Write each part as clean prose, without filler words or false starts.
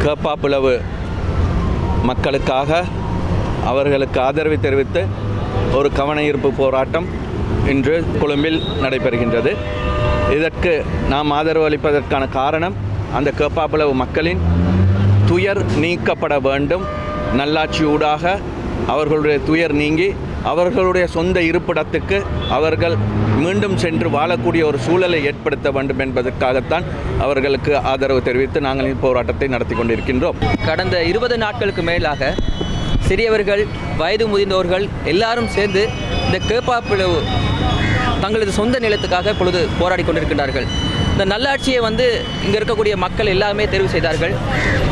கேப்பாப்புலவு மக்களுக்காக அவர்களுக்கு ஆதரவு தெரிவித்து ஒரு கவனஈர்ப்பு போராட்டம் இன்று கொழும்பில் நடைபெறுகின்றது. இதற்கு நாம் ஆதரவு அளிப்பதற்கான காரணம் அந்த கேப்பாப்புலவு மக்களின் துயர் நீக்கப்பட வேண்டும். நல்லாட்சியூடாக அவர்களுடைய துயர் நீங்கி அவர்களுடைய சொந்த இருப்பிடத்துக்கு அவர்கள் மீண்டும் சென்று வாழக்கூடிய ஒரு சூழலை ஏற்படுத்த வேண்டும் என்பதற்காகத்தான் அவர்களுக்கு ஆதரவு தெரிவித்து நாங்கள் இந்த போராட்டத்தை நடத்தி கொண்டிருக்கின்றோம். கடந்த 20 நாட்களுக்கு மேலாக சிறியவர்கள், வயது முதிர்ந்தவர்கள் எல்லாரும் சேர்ந்து இந்த கேப்பாப்புலவு தங்களது சொந்த நிலத்துக்காக இப்பொழுது போராடி கொண்டிருக்கின்றார்கள். இந்த நல்லாட்சியை இங்கே இருக்கக்கூடிய மக்கள் எல்லாமே தேர்வு செய்தார்கள்.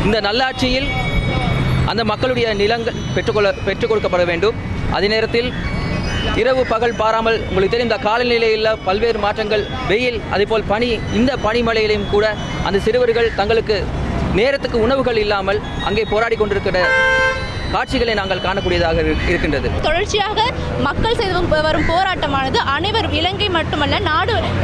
இந்த நல்லாட்சியில் அந்த மக்களுடைய நிலங்கள் பெற்றுக் கொடுக்கப்பட வேண்டும். அதே நேரத்தில் இரவு பகல் பாராமல், உங்களுக்கு தெரியும், இந்த காலநிலையில் பல்வேறு மாற்றங்கள், வெயில், அதேபோல் பனி, இந்த பனிமழையிலையும் கூட அந்த சிறுவர்கள் தங்களுக்கு நேரத்துக்கு உணவுகள் இல்லாமல் அங்கே போராடி கொண்டிருக்கிற காட்சிகளை நாங்கள் காணக்கூடியதாக இருக்கின்றது. தொடர்ச்சியாக மக்கள் செய்து வரும் போராட்டமானது அனைவரும், இலங்கை மட்டுமல்ல,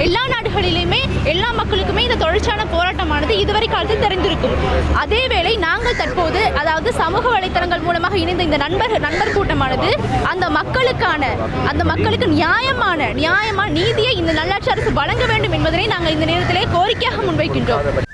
எல்லா நாடுகளிலுமே எல்லா மக்களுக்குமே இந்த தொடர்ச்சியான போராட்டமானது இதுவரை காலத்தில் தெரிந்திருக்கும். அதேவேளை நாங்கள் தற்போது, அதாவது சமூக வலைத்தளங்கள் மூலமாக இணைந்த இந்த நண்பர் கூட்டமானது அந்த மக்களுக்கு நியாயமான நீதியை இந்த நல்லாட்சி அரசு வழங்க வேண்டும் என்பதனை நாங்கள் இந்த நேரத்திலே கோரிக்கையாக முன்வைக்கின்றோம்.